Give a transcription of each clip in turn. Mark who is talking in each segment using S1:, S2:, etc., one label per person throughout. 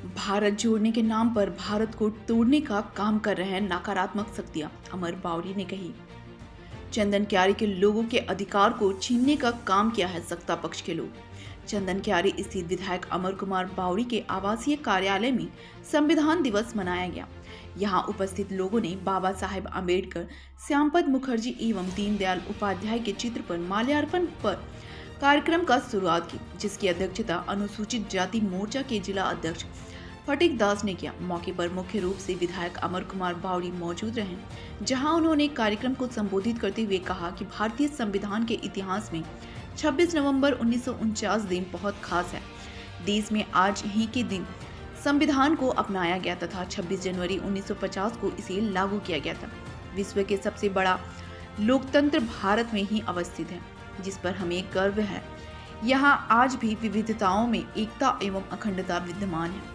S1: भारत जोड़ने के नाम पर भारत को तोड़ने का काम कर रहे हैं नकारात्मक शक्तियां, अमर बावरी ने कही। चंदन क्यारी के लोगों के अधिकार को छीनने का काम किया है सत्ता पक्ष के लोग। चंदन क्यारी स्थित विधायक अमर कुमार बावरी के आवासीय कार्यालय में संविधान दिवस मनाया गया। यहां उपस्थित लोगों ने बाबा साहेब अम्बेडकर, श्यामपद मुखर्जी एवं दीनदयाल उपाध्याय के चित्र पर माल्यार्पण पर कार्यक्रम का शुरुआत की, जिसकी अध्यक्षता अनुसूचित जाति मोर्चा के जिला अध्यक्ष फटीक दास ने किया। मौके पर मुख्य रूप से विधायक अमर कुमार बावरी मौजूद रहे, जहां उन्होंने कार्यक्रम को संबोधित करते हुए कहा कि भारतीय संविधान के इतिहास में 26 नवंबर 1949 दिन बहुत खास है। देश में आज ही के दिन संविधान को अपनाया गया तथा 26 जनवरी 1950 को इसे लागू किया गया था। विश्व के सबसे बड़ा लोकतंत्र भारत में ही अवस्थित है, जिस पर हमें गर्व है। यहाँ आज भी विविधताओं में एकता एवं अखंडता विद्यमान है।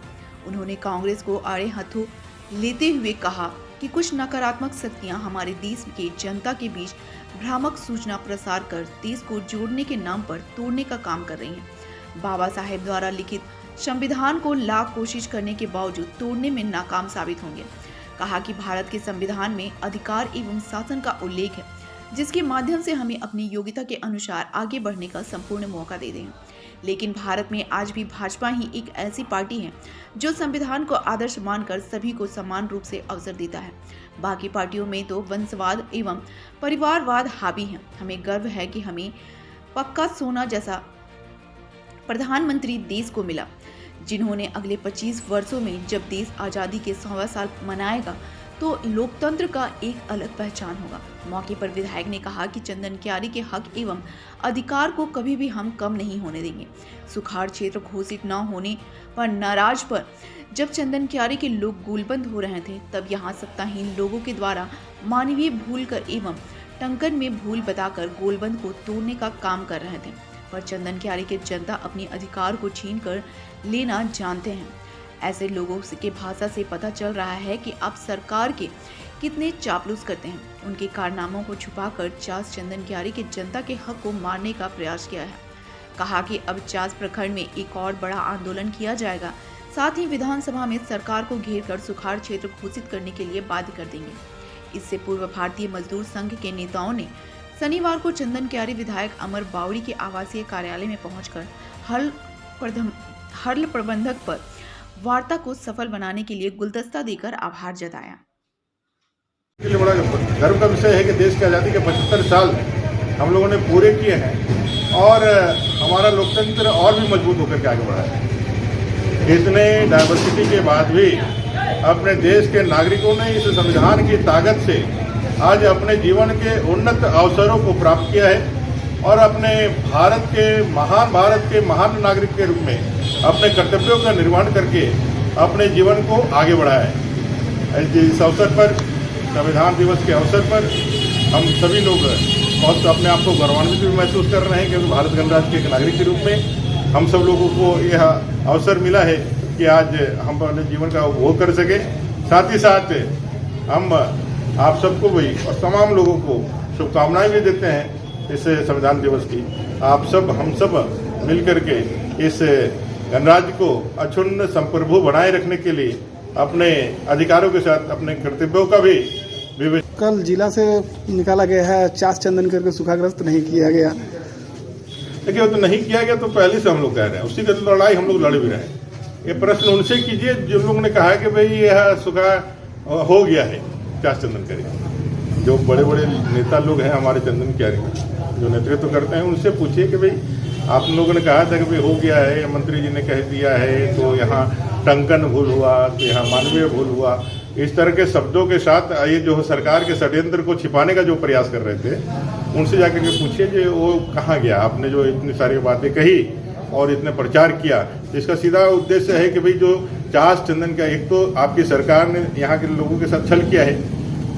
S1: उन्होंने कांग्रेस को आड़े हाथों लेते हुए कहा कि कुछ नकारात्मक शक्तियां हमारे देश के जनता के बीच भ्रामक सूचना प्रसार कर देश को जोड़ने के नाम पर तोड़ने का काम कर रही हैं। बाबा साहेब द्वारा लिखित संविधान को लाख कोशिश करने के बावजूद तोड़ने में नाकाम साबित होंगे। कहा कि भारत के संविधान में अधिकार एवं शासन का उल्लेख है, जिसके माध्यम से हमें अपनी योग्यता के अनुसार आगे बढ़ने का संपूर्ण मौका दे दें। लेकिन भारत में आज भी भाजपा ही एक ऐसी पार्टी है जो संविधान को आदर्श मानकर सभी को समान रूप से अवसर देता है। बाकी पार्टियों में तो वंशवाद एवं परिवारवाद हावी है। हमें गर्व है कि हमें पक्का सोना जैसा प्रधानमंत्री देश को मिला, जिन्होंने अगले 25 वर्षों में जब देश आज़ादी के 100वां साल मनाएगा तो लोकतंत्र का एक अलग पहचान होगा। मौके पर विधायक ने कहा कि चंदन क्यारी के हक एवं अधिकार को कभी भी हम कम नहीं होने देंगे। सुखाड़ क्षेत्र घोषित न होने पर नाराज पर जब चंदन क्यारी के लोग गोलबंद हो रहे थे, तब यहाँ सत्ताहीन लोगों के द्वारा मानवीय भूल कर एवं टंकन में भूल बताकर गोलबंद को तोड़ने का काम कर रहे थे। पर चंदन क्यारी के जनता अपने अधिकार को छीन कर लेना जानते हैं। ऐसे लोगों के भाषा से पता चल रहा है कि अब सरकार के कितने चापलूस करते हैं। उनके कारनामों को छुपाकर चास चंदन क्यारी के जनता के हक को मारने का प्रयास किया है। कहा कि अब चास प्रखंड में एक और बड़ा आंदोलन किया जाएगा। साथ ही विधानसभा में सरकार को घेर कर सुखाड़ क्षेत्र घोषित करने के लिए बाध्य कर देंगे। इससे पूर्व भारतीय मजदूर संघ के नेताओं ने शनिवार को चंदन क्यारी विधायक अमर बावरी के आवासीय कार्यालय में पहुंचकर हल प्रबंधक पर वार्ता को सफल बनाने के लिए गुलदस्ता देकर आभार जताया।
S2: के लिए बड़ा गर्व का विषय है कि देश की आज़ादी के 75 साल हम लोगों ने पूरे किए हैं और हमारा लोकतंत्र और भी मजबूत होकर के आगे बढ़ा है। इतने डाइवर्सिटी के बाद भी अपने देश के नागरिकों ने इस संविधान की ताकत से आज अपने जीवन के उन्नत अवसरों को प्राप्त किया है और अपने भारत के महान नागरिक के रूप में अपने कर्तव्यों का निर्वहन करके अपने जीवन को आगे बढ़ाया है। इस अवसर पर, संविधान दिवस के अवसर पर हम सभी लोग बहुत अपने आप को गौरवान्वित भी महसूस कर रहे हैं, क्योंकि भारत गणराज्य के एक नागरिक के रूप में हम सब लोगों को यह अवसर मिला है कि आज हम अपने जीवन का उपभोग कर सके। साथ ही साथ हम आप सबको भी और तमाम लोगों को शुभकामनाएं भी देते हैं इस संविधान दिवस की। आप सब, हम सब मिलकर के इस गणराज्य को अक्षुण्ण संप्रभु बनाए रखने के लिए अपने अधिकारों के साथ अपने कर्तव्यों का भी
S3: कल जिला से निकाला गया है, चास चंदन करके सूखाग्रस्त नहीं किया गया।
S2: देखिए, वो तो नहीं किया गया तो पहले से हम लोग कह रहे हैं, उसी की लड़ाई हम लोग लड़ भी रहे हैं। ये प्रश्न उनसे कीजिए जिन लोगों ने कहा है कि भाई यह सूखा हो गया है चास चंदन क्यारी। जो बड़े बड़े नेता लोग हैं हमारे चंदन क्यारी में जो नेतृत्व करते हैं, उनसे पूछिए कि भाई आप लोगों ने कहा था कि भाई हो गया है, मंत्री जी ने कह दिया है, तो यहाँ टंकन भूल हुआ, तो यहाँ मानवीय भूल हुआ, इस तरह के शब्दों के साथ ये जो सरकार के षड्यंत्र को छिपाने का जो प्रयास कर रहे थे, उनसे जाकर के पूछिए कि वो कहाँ गया। आपने जो इतनी सारी बातें कही और इतने प्रचार किया, इसका सीधा उद्देश्य है कि भाई जो चास चंदन का, एक तो आपकी सरकार ने यहाँ के लोगों के साथ छल किया है,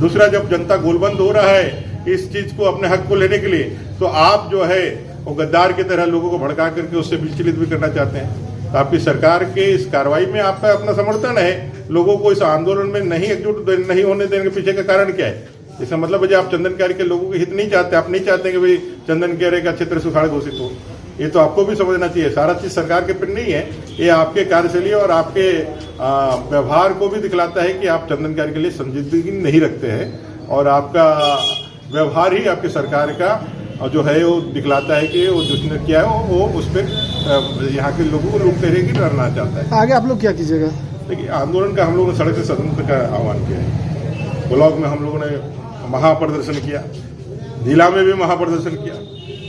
S2: दूसरा जब जनता गोलबंद हो रहा है इस चीज को अपने हक को लेने के लिए, तो आप जो है वो गद्दार की तरह लोगों को भड़का करके उससे विचलित भी करना चाहते हैं। तो आपकी सरकार के इस कार्रवाई में आपका अपना समर्थन है। लोगों को इस आंदोलन में नहीं एकजुट नहीं होने देने के पीछे का कारण क्या है? इसका मतलब है कि आप चंदन क्यारी के लोगों के हित नहीं चाहते, आप नहीं चाहते कि भाई चंदन क्यारी का क्षेत्र सुखाड़ घोषित हो। ये तो आपको भी समझना चाहिए। सारा चीज़ सरकार के पे नहीं है, ये आपके कार्यशैली और आपके व्यवहार को भी दिखलाता है कि आप चंदन कार्य के लिए संजीदगी नहीं रखते हैं, और आपका व्यवहार ही आपकी सरकार का जो है वो दिखलाता है कि वो जिसने किया है वो उस पर यहाँ के लोगों को लूट करेगी, डरना चाहता है।
S3: आगे आप लोग क्या कीजिएगा?
S2: देखिए, आंदोलन का हम लोगों ने सड़क से सदन का आह्वान किया है। ब्लॉक में हम लोगों ने महाप्रदर्शन किया, जिला में भी महाप्रदर्शन किया,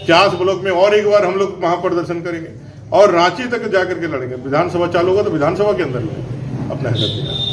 S2: 50 ब्लॉक में और एक बार हम लोग महाप्रदर्शन करेंगे, और रांची तक जाकर के लड़ेंगे। विधानसभा चालू होगा तो विधानसभा के अंदर लड़ेंगे अपना हक दिया।